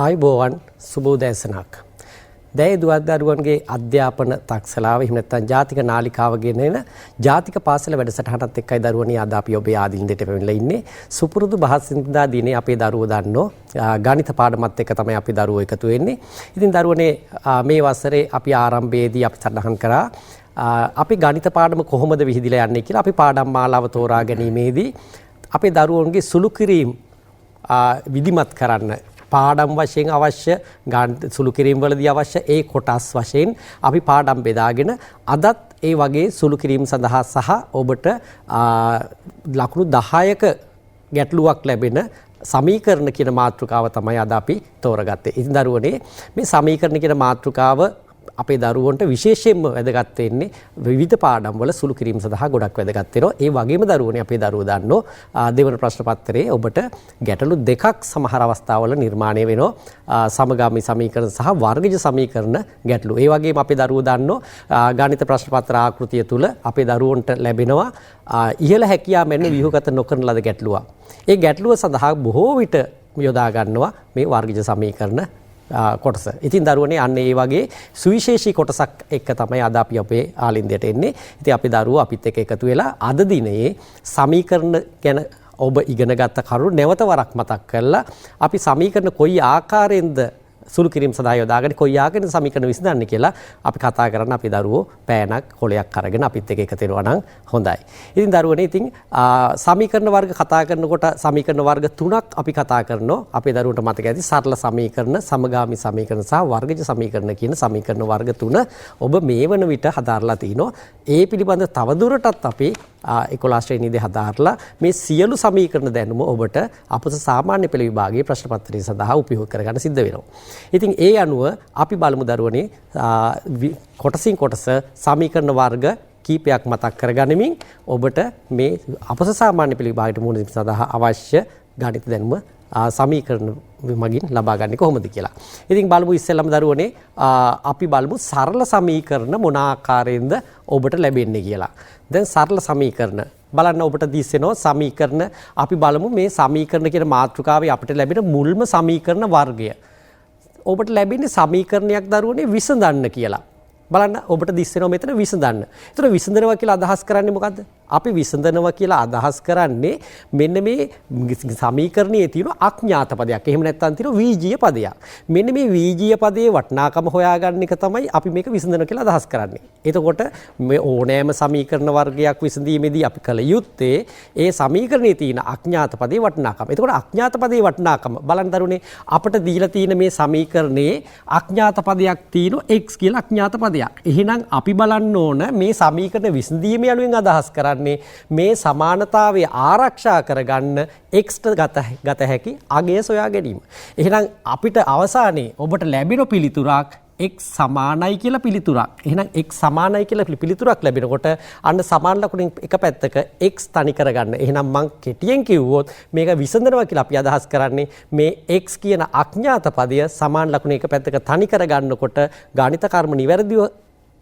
ආයුබෝවන් සුබෝදෑසනක්. දැය දුවදරුවන්ගේ අධ්‍යාපන තක්සලාව එහෙම නැත්නම් ජාතික නාලිකාව ගෙනෙන ජාතික පාසල වැඩසටහනත් එක්කයි දරුවනි අද අපි ඔබේ ආදින්දට පැමිණලා ඉන්නේ. සුපුරුදු බහස්සින්දා දිනේ අපේ දරුවෝ දන්නෝ ගණිත පාඩමත් එක්ක තමයි අපි දරුවෝ එකතු වෙන්නේ. ඉතින් දරුවනේ මේ වසරේ අපි ආරම්භයේදී අපි සඳහන් කරා අපි ගණිත පාඩම කොහොමද විහිදිලා යන්නේ කියලා. අපි පාඩම් මාලාව තෝරා ගැනීමේදී අපේ දරුවන්ගේ සුළු කිරීම විධිමත් කරන්න පාඩම් වශයෙන් අවශ්‍ය සුළු කිරීම වලදී අවශ්‍ය ඒ කොටස් වශයෙන් අපි පාඩම් බෙදාගෙන අදත් ඒ වගේ සුළු කිරීම සඳහා සහ ඔබට ලකුණු 10ක ගැටලුවක් ලැබෙන සමීකරණ කියන මාතෘකාව තමයි අද අපි තෝරගත්තේ. ඉතින් දරුවනේ මේ සමීකරණ කියන මාතෘකාව අපේ දරුවන්ට විශේෂයෙන්ම වැදගත් වෙන්නේ විවිධ පාඩම් වල සුළු කිරීම සඳහා ගොඩක් වැදගත් වෙනවා. ඒ වගේම දරුවනේ අපේ දරුවෝ දන්නෝ දෙවන ප්‍රශ්න පත්‍රයේ ඔබට ගැටලු දෙකක් සමහර අවස්ථාවල නිර්මාණය වෙනවා. සමගාමී සමීකරණ සහ වර්ගජ සමීකරණ ගැටලු. ඒ වගේම අපේ දරුවෝ දන්නෝ ගණිත ප්‍රශ්න පත්‍ර ආකෘතිය තුල අපේ දරුවන්ට ලැබෙනවා ඉහළ හැකියාව මෙන්න ව්‍යුහගත නොකරන ලද ගැටලුවක්. ඒ ගැටලුව සඳහා බොහෝ විට යොදා ගන්නවා මේ වර්ගජ සමීකරණ කොටස. ඉතින් දරුවනේ අන්න ඒ වගේ සුවිශේෂී කොටසක් එක්ක තමයි අද අපි අපේ ආලින්දයට එන්නේ. ඉතින් අපේ දරුවෝ අපිත් එක්ක එකතු වෙලා අද දිනේ සමීකරණ ගැන ඔබ ඉගෙන ගත්ත කරුණු නැවත වරක් මතක් කරලා අපි සමීකරණ කොයි ආකාරයෙන්ද සුළු කිරීම සඳහා යොදාගෙන කොයි ආකාරයෙන් සමීකරණ විසඳන්නේ කියලා අපි කතා කරන්න අපේ දරුවෝ පෑනක් කොලයක් අරගෙන අපිත් එක්ක එකතු වෙනවා නම් හොඳයි. ඉතින් දරුවනේ ඉතින් සමීකරණ වර්ග කතා කරනකොට සමීකරණ වර්ග තුනක් අපි කතා කරනවා. අපේ දරුවන්ට මතක ඇති සරල සමීකරණ, සමගාමී සමීකරණ සහ වර්ගජ සමීකරණ කියන සමීකරණ වර්ග තුන ඔබ මේ වන විට හදාarලා තිනවා. ඒ පිළිබඳ තවදුරටත් අපි 11 ශ්‍රේණියේදී හදාarලා මේ සියලු සමීකරණ දැනුම ඔබට අපොස සාමාන්‍ය පෙළ විභාගයේ ප්‍රශ්න පත්‍රය සඳහා උපයෝග කරගන්න සිද්ධ වෙනවා. ඉතින් ඒ අනුව අපි බලමු දරුවනේ කොටසින් කොටස සමීකරණ වර්ග කීපයක් මතක් කරගනිමින් ඔබට මේ අපොස සාමාන්‍ය පෙළ විභාගයට මුහුණ දීම සඳහා අවශ්‍ය ගණිත දැනුම සමීකරණ මගින් ලබා ගන්න කොහොමද කියලා. ඉතින් බලමු ඉස්සෙල්ලාම දරුවනේ අපි බලමු සරල සමීකරණ මොන ආකාරයෙන්ද ඔබට ලැබෙන්නේ කියලා. දැන් සරල සමීකරණ බලන්න ඔබට දිස්සෙනවා සමීකරණ අපි බලමු මේ සමීකරණ කියන මාතෘකාවේ අපිට ලැබෙන මුල්ම සමීකරණ වර්ගය. ඔබට ලැබෙන්නේ සමීකරණයක් දරුවනේ විසඳන්න කියලා. බලන්න ඔබට දිස්සෙනවා මෙතන විසඳන්න. ඒතර විසඳනවා කියලා අදහස් කරන්නේ මොකද්ද? අපි විසඳනවා කියලා අදහස් කරන්නේ මෙන්න මේ සමීකරණයේ තියෙන අඥාත පදයක්. එහෙම නැත්නම් තියෙන වීජීය පදයක්. මෙන්න මේ වීජීය පදයේ වටිනාකම හොයාගන්න එක තමයි අපි මේක විසඳනවා කියලා අදහස් කරන්නේ. එතකොට මේ ඕනෑම සමීකරණ වර්ගයක් විසඳීමේදී අපි කල යුත්තේ ඒ සමීකරණයේ තියෙන අඥාත පදයේ වටිනාකම. එතකොට අඥාත පදයේ වටිනාකම බලන්න දරුවනේ අපිට දීලා තියෙන මේ සමීකරණයේ අඥාත පදයක් තියෙන x කියලා අඥාත පදයක්. එහෙනම් අපි බලන්න ඕන මේ සමීකරණ විසඳීම යනුවෙන් අදහස් කරන්නේ මේ සමානතාවය ආරක්ෂා කරගන්න x ගත හැකි අගය සොයා ගැනීම. එහෙනම් අපිට අවසානයේ ඔබට ලැබෙන පිළිතුරක් x සමානයි කියලා පිළිතුරක්. එහෙනම් x සමානයි කියලා පිළිතුරක් ලැබෙනකොට අන්න සමාන ලකුණෙන් එක පැත්තක x තනි කරගන්න. එහෙනම් මං කෙටියෙන් කිව්වොත් මේක විසඳනවා කියලා අපි අදහස් කරන්නේ මේ x කියන අඥාත පදය සමාන ලකුණ එක පැත්තක තනි කරගන්නකොට ගණිත කර්ම නිවැරදිව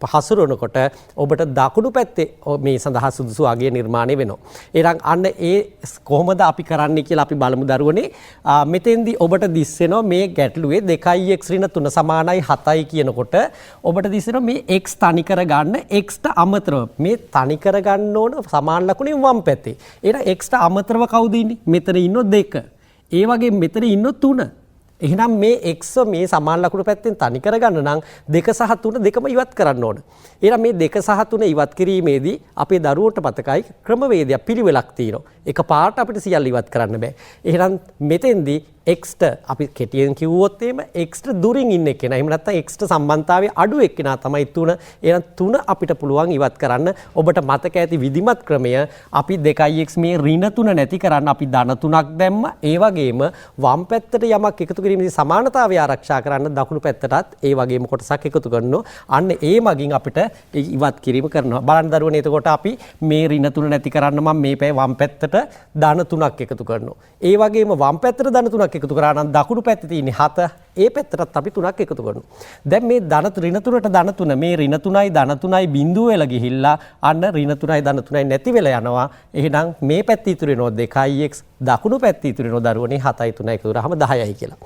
හසුරනකොට ඔබට දකුණු පැත්තේ මේ සඳහා සුදුසු අගය නිර්මාණය වෙනවා. එහෙනම් අන්න ඒ කොහොමද අපි කරන්නේ කියලා අපි බලමු දරුවනේ. මෙතෙන්දී ඔබට දිස්සෙනවා මේ ගැටලුවේ 2x ඍණ 3 සමානයි 7යි කියනකොට ඔබට දිස්සෙනවා මේ x තනි කරගන්න x ට අමතරව මේ තනි කරගන්න ඕන සමාන ලකුණේ වම් පැත්තේ. එහෙනම් x ට අමතරව කවුද ඉන්නේ? මෙතන ඉන්නෝ 2. ඒ වගේ මෙතන ඉන්නෝ 3. එහෙනම් මේ x මේ සමාන ලකුණු පැත්තෙන් තනි කරගන්න නම් 2 සහ 3 දෙකම ඉවත් කරන්න ඕන. එහෙනම් මේ 2 සහ 3 ඉවත් කිරීමේදී අපේ දරුවන්ට මතකයි ක්‍රමවේදයක් පිළිවෙලක් තියෙනවා. එක පාට අපිට සියල්ල ඉවත් කරන්න බෑ. එහෙනම් මෙතෙන්දී x ට අපි කෙටියෙන් කිව්වොත් එහෙම x ට දුරින් ඉන්න එක්කෙනා. එහෙම නැත්නම් x ට සම්බන්ධතාවයේ අඩු එක්කෙනා තමයි 3. එහෙනම් 3 අපිට පුළුවන් ඉවත් කරන්න. ඔබට මතක ඇති විධිමත් ක්‍රමය අපි 2x මේ ඍණ 3 නැති කරන්න අපි ධන 3ක් දැම්ම. ඒ වගේම වම් පැත්තට යමක් එකතු කිරීමේදී සමානතාවය ආරක්ෂා කරන්න දකුණු පැත්තටත් ඒ වගේම කොටසක් එකතු කරනවා. අන්න ඒ මගින් අපිට ඉවත් කිරීම කරනවා. බලන්න දරුවනේ එතකොට අපි මේ ඍණ 3 නැති කරන්න මම මේ පැය වම් පැත්තට ධන 3ක් එකතු කරනවා. ඒ වගේම වම් පැත්තට ධන 3ක් එකතු කරා නම් දකුණු පැත්තේ තියෙන 7 ඒ පැත්තටත් අපි 3ක් එකතු කරනවා. දැන් මේ ධන ඍණ 3ට ධන 3 මේ ඍණ 3යි ධන 3යි බිඳුව වෙලා ගිහිල්ලා අන්න ඍණ 3යි ධන 3යි නැති වෙලා යනවා. එහෙනම් මේ පැත්තේ ඉතුරු වෙනවා 2x දකුණු පැත්තේ ඉතුරු වෙනවා දරුවනේ 7යි 3යි එකතු කරාම 10යි කියලා.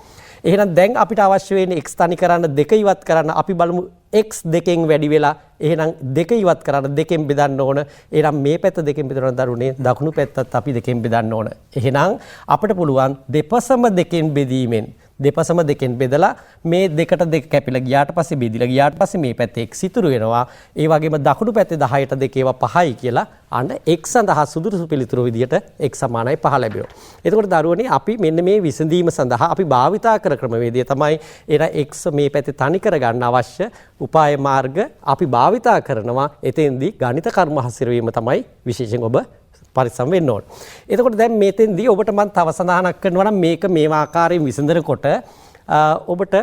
එහෙනම් දැන් අපිට අවශ්‍ය වෙන්නේ x තනි කරන්න 2 ඉවත් කරන්න අපි බලමු x 2කින් වැඩි වෙලා එහෙනම් 2 ඉවත් කරන්න 2කින් බෙදන්න ඕන. එහෙනම් මේ පැත්ත 2කින් බෙදන දරුවනේ දකුණු පැත්තත් අපි 2කින් බෙදන්න ඕන. එහෙනම් අපිට පුළුවන් දෙපසම 2කින් බෙදීමෙන් දෙපසම 2කින් බෙදලා මේ දෙකට 2 කැපිලා ගියාට පස්සේ බෙදිලා ගියාට පස්සේ මේ පැත්තේ x ඉතුරු වෙනවා. ඒ වගේම දකුණු පැත්තේ 10ට 2 ඒවා 5යි කියලා අන්න x සඳහා සුදුසු පිළිතුරු විදියට x සමානයි 5 ලැබෙනවා. එතකොට දරුවනේ අපි මෙන්න මේ විසඳීම සඳහා අපි භාවිතා කර ක්‍රමවේදය තමයි එන x මේ පැත්තේ තනි කර ගන්න අවශ්‍ය උපාය මාර්ග අපි භාවිතා කරනවා. එතෙන්දී ගණිත කර්ම හසුරවීම තමයි විශේෂයෙන් ඔබ පරිස්සම් වෙන්න ඕන. එතකොට දැන් මෙතෙන්දී ඔබට මම තව සඳහනක් කරනවා නම් මේක මේ ආකාරයෙන් විසඳනකොට ඔබට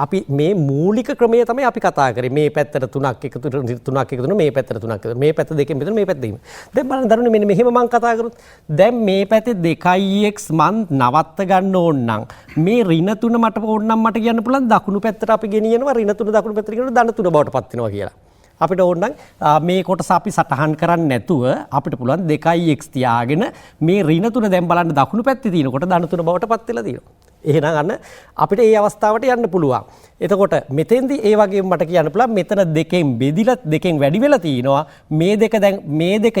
අපි මේ මූලික ක්‍රමය තමයි අපි කතා කරේ. මේ පැත්තට 3ක් එකතු මේ පැත්තට 3ක් එකතු මේ පැත්ත දෙකෙන් බෙදලා මේ පැත්ත දෙකෙන්. දැන් බලන්න දරුවනේ මෙන්න මෙහෙම මම කතා කරොත් දැන් මේ පැත්තේ 2x මන් නවත්ත ගන්න ඕන නම් මේ ඍණ 3 මට ඕන නම් මට කියන්න පුළුවන් දකුණු පැත්තට අපි ගෙනියනවා ඍණ 3 දකුණු පැත්තට ගෙනියනවා ධන 3 බවට පත් වෙනවා කියලා. අපිට ඕන නම් මේ කොටස අපි සටහන් කරන්නේ නැතුව අපිට පුළුවන් 2x තියාගෙන මේ ඍණ 3 දැන් බලන්න දකුණු පැත්තේ තියෙනකොට ධන 3 බවට පත් වෙලා තියෙනවා. එහෙනම් අන්න අපිට ඒ අවස්ථාවට යන්න පුළුවන්. එතකොට මෙතෙන්දී ඒ වගේම මට කියන්න පුළුවන් මෙතන දෙකෙන් බෙදිලා දෙකෙන් වැඩි වෙලා තිනවා. මේ දෙක දැන් මේ දෙක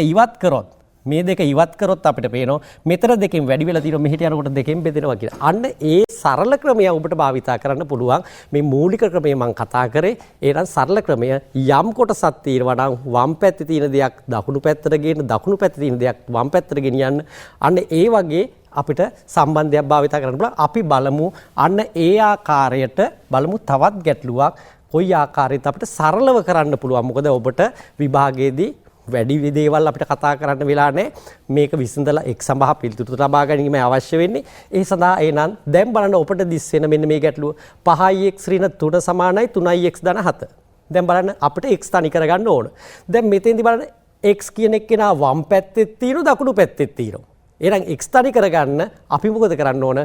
ඉවත් කරොත් අපිට පේනවා මෙතන දෙකෙන් වැඩි වෙලා තියෙනවා මෙහෙට යනකොට දෙකෙන් බෙදෙනවා කියලා. අන්න ඒ සරල ක්‍රමය ඔබට භාවිතා කරන්න පුළුවන්. මේ මූලික ක්‍රමය මම කතා කරේ. ඒනම් සරල ක්‍රමය යම් කොටසක් තියෙනවා නම් වම් පැත්තේ තියෙන දෙයක් දකුණු පැත්තට ගේන්න දකුණු පැත්තේ තියෙන දෙයක් වම් පැත්තට ගෙනියන්න. අන්න ඒ වගේ අපිට සම්බන්ධයක් භාවිතා කරන්න පුළුවන්. අපි බලමු අන්න ඒ ආකාරයට බලමු තවත් ගැටලුවක් කොයි ආකාරයට අපිට සරලව කරන්න පුළුවන්. මොකද ඔබට විභාගයේදී වැඩි දේවල් අපිට කතා කරන්න වෙලා නැහැ. මේක විසඳලා එක් සඳහා පිළිතුරු ලබා ගැනීම අවශ්‍ය වෙන්නේ. ඒ සඳහා එනනම් දැන් බලන්න ඔබට දිස් වෙන මෙන්න මේ ගැටලුව 5x ඍණ 3 සමානයි 3x ධන 7. දැන් බලන්න අපිට x තනි කරගන්න ඕන. දැන් මෙතෙන්දී බලන්න x කියන එක්කෙනා වම් පැත්තේ තියෙනවා දකුණු පැත්තේ තියෙනවා. එහෙනම් x තනි කරගන්න අපි මොකද කරන්න ඕන?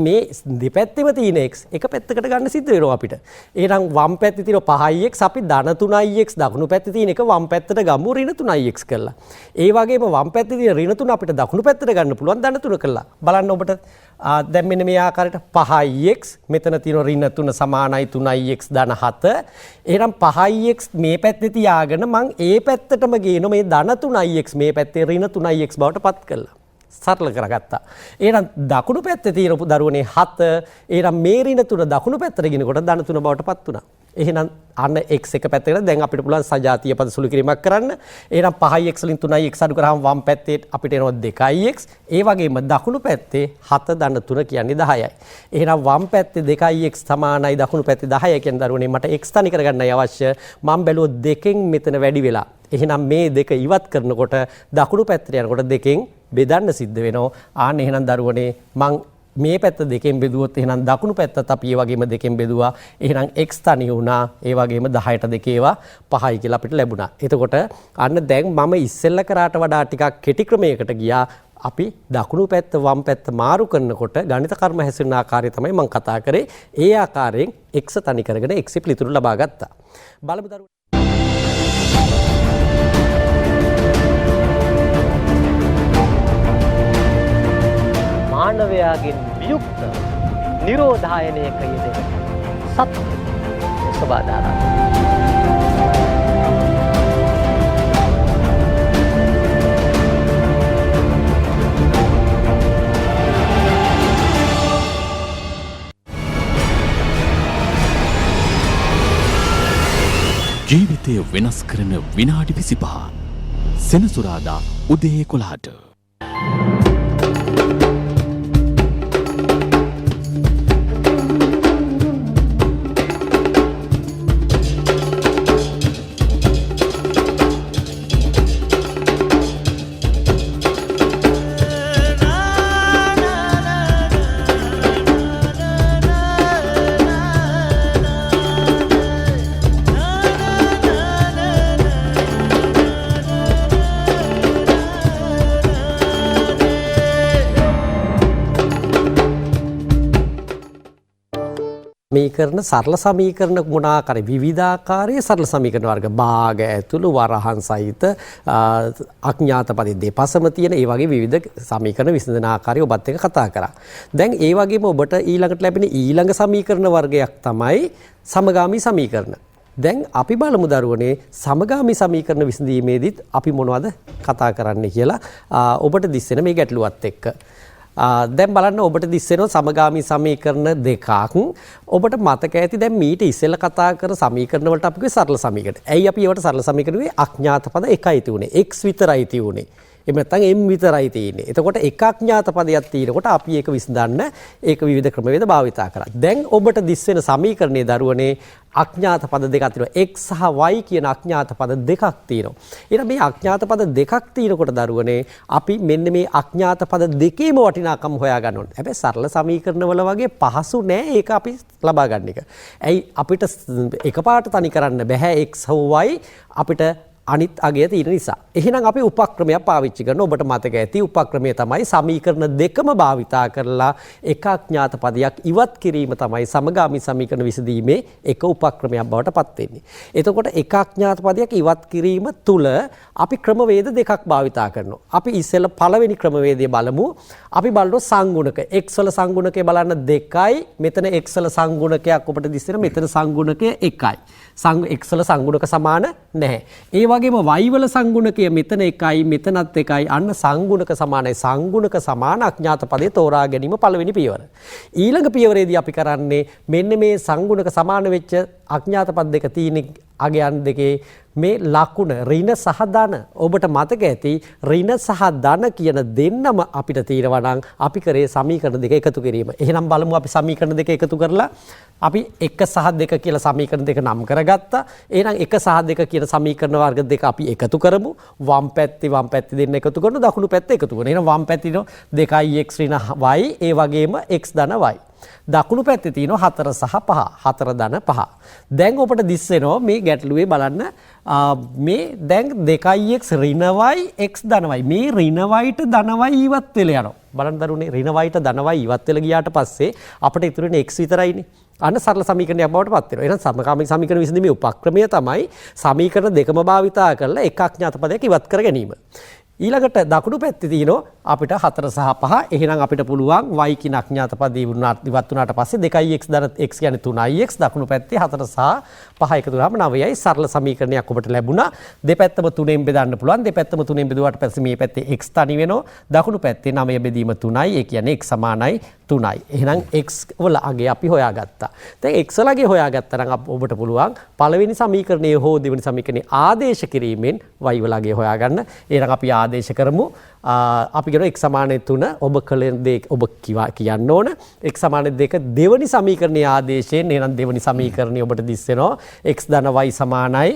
මේ දෙපැත්තෙම තියෙන x එක පැත්තකට ගන්න සිද්ධ වෙනවා අපිට. එහෙනම් වම් පැත්තේ තියෙන 5x අපි ධන 3x දකුණු පැත්තේ තියෙන එක වම් පැත්තට ගමු ඍණ 3x කරලා. ඒ වගේම වම් පැත්තේ තියෙන ඍණ 3 අපිට දකුණු පැත්තට ගන්න පුළුවන් ධන 3 කරලා. බලන්න ඔබට දැන් මෙන්න මේ ආකාරයට 5x මෙතන තියෙන ඍණ 3 සමානයි 3x ධන 7. එහෙනම් 5x මේ පැත්තේ තියාගෙන මම ඒ පැත්තටම ගේන මේ ධන 3x මේ පැත්තේ ඍණ 3x බවට පත් කළා. සරල කරගත්තා. එහෙනම් දකුණු පැත්තේ තියෙන දරුවනේ 7. එහෙනම් මේ ඍණ 3 දකුණු පැත්තට ගෙනකොට ධන 3 බවට පත් වුණා. එහෙනම් අන්න x එක පැත්තකට දැන් අපිට පුළුවන් සජාතීය පද සුළු කිරීමක් කරන්න. එහෙනම් 5x වලින් 3x අඩු කරාම වම් පැත්තේ අපිට එනවා 2x. ඒ වගේම දකුණු පැත්තේ 7 ධන 3 කියන්නේ 10යි. එහෙනම් වම් පැත්තේ 2x සමානයි දකුණු පැත්තේ 10යි කියන දරුවනේ මට x තනි කරගන්නයි අවශ්‍ය. මම බැලුවොත් දෙකෙන් මෙතන වැඩි වෙලා. එහෙනම් මේ දෙක ඉවත් කරනකොට දකුණු පැත්තට යනකොට දෙකෙන් බෙදන්න සිද්ධ වෙනවා. ආන්න එහෙනම් දරුවනේ මං මේ පැත්ත දෙකෙන් බෙදුවොත් එහෙනම් දකුණු පැත්තත් අපි ඒ වගේම දෙකෙන් බෙදුවා. එහෙනම් x තනි වුණා. ඒ වගේම 10ට 2 ඒවා 5යි කියලා අපිට ලැබුණා. එතකොට අන්න දැන් මම ඉස්සෙල්ලා කරාට වඩා ටිකක් කෙටි ක්‍රමයකට ගියා. අපි දකුණු පැත්ත වම් පැත්ත මාරු කරනකොට ගණිත කර්ම හැසිරෙන ආකාරය තමයි මම කතා කරේ. ඒ ආකාරයෙන් x තනි කරගෙන x පිළිතුරු ලබා ගත්තා. බලමු දරුවෝ මානවයාගෙන් වියුක්ත නිරෝධායනයක යෙදෙන සත්‍ය සබදාරා ජීවිතය වෙනස් කරන විනාඩි 25 සෙනසුරාදා උදේ 11ට සමීකරණ සරල සමීකරණ මොනාකාරයි විවිධාකාරයේ සරල සමීකරණ වර්ග භාග ඇතුළු වරහන් සහිත අඥාත පද දෙපසම තියෙන ඒ වගේ විවිධ සමීකරණ විසඳන ආකාරය ඔබත් එක්ක කතා කරා. දැන් ඒ වගේම ඔබට ඊළඟට ලැබෙන ඊළඟ සමීකරණ වර්ගයක් තමයි සමගාමී සමීකරණ. දැන් අපි බලමු දරුවනේ සමගාමී සමීකරණ විසඳීමේදීත් අපි මොනවද කතා කරන්නේ කියලා ඔබට දිස්සෙන මේ ගැටලුවත් එක්ක. දැන් බලන්න ඔබට දිස්සෙනවා සමගාමී සමීකරණ දෙකක්. ඔබට මතක ඇති දැන් මීට ඉස්සෙල්ලා කතා කර සමීකරණ වලට අපි කිව්වේ සරල සමීකරණ. ඇයි අපි ඒවට සරල සමීකරණ කිව්වේ? අඥාත පද එකයි තියුනේ. x විතරයි තියුනේ. එහෙම නැත්නම් m විතරයි තියෙන්නේ. එතකොට එක අඥාත පදයක් තියෙනකොට අපි ඒක විසඳන්න ඒක විවිධ ක්‍රමවේද භාවිතා කරා. දැන් ඔබට දිස්සෙන සමීකරණයේ දරුවනේ අඥාත පද දෙකක් තියෙනවා. x සහ y කියන අඥාත පද දෙකක් තියෙනවා. එහෙනම් මේ අඥාත පද දෙකක් තියෙනකොට දරුවනේ අපි මෙන්න මේ අඥාත පද දෙකේම වටිනාකම හොයාගන්න ඕනේ. හැබැයි සරල සමීකරණ වල වගේ පහසු නෑ ඒක අපි ලබා ගන්න එක. ඇයි අපිට එකපාරට තනි කරන්න බෑ x හෝ y අපිට අනිත් අගය තියෙන නිසා. එහෙනම් අපි උපක්‍රමයක් පාවිච්චි කරනවා. ඔබට මතක ඇති උපක්‍රමය තමයි සමීකරණ දෙකම භාවිතා කරලා එක අඥාත පදයක් ඉවත් කිරීම තමයි සමගාමී සමීකරණ විසඳීමේ එක උපක්‍රමයක් බවට පත් වෙන්නේ. එතකොට එක අඥාත පදයක් ඉවත් කිරීම තුල අපි ක්‍රමවේද දෙකක් භාවිතා කරනවා. අපි ඉස්සෙල්ලා පළවෙනි ක්‍රමවේදය බලමු. අපි බලනවා සංගුණක. x වල සංගුණකය බලන්න 2යි. මෙතන x වල සංගුණකයක් ඔබට දිස්සෙන මෙතන සංගුණකය 1යි. x වල සංගුණක සමාන නැහැ. ඒ වගේම y වල සංගුණකය මෙතන 1යි මෙතනත් 1යි. අන්න සංගුණක සමානයි. සංගුණක සමාන අඥාත පදේ තෝරා ගැනීම පළවෙනි පියවර. ඊළඟ පියවරේදී අපි කරන්නේ මෙන්න මේ සංගුණක සමාන වෙච්ච අඥාත පද දෙක තියෙන අගයන් දෙකේ මේ ලකුණ ඍණ සහ ධන ඔබට මතක ඇති ඍණ සහ ධන කියන දෙන්නම අපිට තියෙනවා නම් අපි කරේ සමීකරණ දෙක එකතු කිරීම. එහෙනම් බලමු අපි සමීකරණ දෙක එකතු කරලා අපි 1 සහ 2 කියලා සමීකරණ දෙක නම් කරගත්තා. එහෙනම් 1 සහ 2 කියන සමීකරණ වර්ග දෙක අපි එකතු කරමු. වම් පැත්තේ දෙන්න එකතු කරනවා දකුණු පැත්ත එකතු කරනවා. එහෙනම් වම් පැත්තේ 2x ඍණ y ඒ වගේම x ධන y. දකුණු පැත්තේ තියෙනවා 4 සහ 5 4 ධන 5. දැන් ඔබට දිස්සෙනවා මේ ගැටලුවේ බලන්න මේ දැන් 2x ඍණ y x ධන y මේ ඍණ yට ධන y ඉවත් වෙලා යනවා. බලන්න දරුවනේ ඍණ yට ධන y ඉවත් වෙලා ගියාට පස්සේ අපිට ඉතුරු වෙන්නේ x විතරයිනේ. අන්න සරල සමීකරණයක් බවට පත් වෙනවා. එහෙනම් සමගාමී සමීකරණ විසඳීමේ උපක්‍රමය තමයි සමීකරණ දෙකම භාවිතා කරලා එක අඥාත පදයක් ඉවත් කර ගැනීම. ඊළඟට දකුණු පැත්තේ තියෙනවා අපිට 4 සහ 5. එහෙනම් අපිට පුළුවන් y කියන අඥාත පදේ ඉවත් වුණාට පස්සේ 2x ධන x කියන්නේ 3x දකුණු පැත්තේ 4 සහ 5 එකතු කරාම 9යි. සරල සමීකරණයක් ඔබට ලැබුණා. දෙපැත්තම 3ෙන් බෙදන්න පුළුවන්. දෙපැත්තම 3ෙන් බෙදුවාට පස්සේ මේ පැත්තේ x තනි වෙනවා. දකුණු පැත්තේ 9 බෙදීම 3යි. ඒ කියන්නේ x සමානයි 3යි. එහෙනම් x වල අගය අපි හොයාගත්තා. දැන් x වල අගය හොයාගත්තා නම් ඔබට පුළුවන් පළවෙනි සමීකරණයේ හෝ දෙවෙනි සමීකරණයේ ආදේශ කිරීමෙන් y වල අගය හොයාගන්න. එහෙනම් අපි ආදේශ කරමු. අපි කියන x සමානයි 3 ඔබ කලෙන් දෙක ඔබ කියන්න ඕන x සමානයි 2 දෙවෙනි සමීකරණයේ ආදේශයෙන්. එහෙනම් දෙවෙනි සමීකරණය ඔබට දිස්සෙනවා x ධන y සමානයි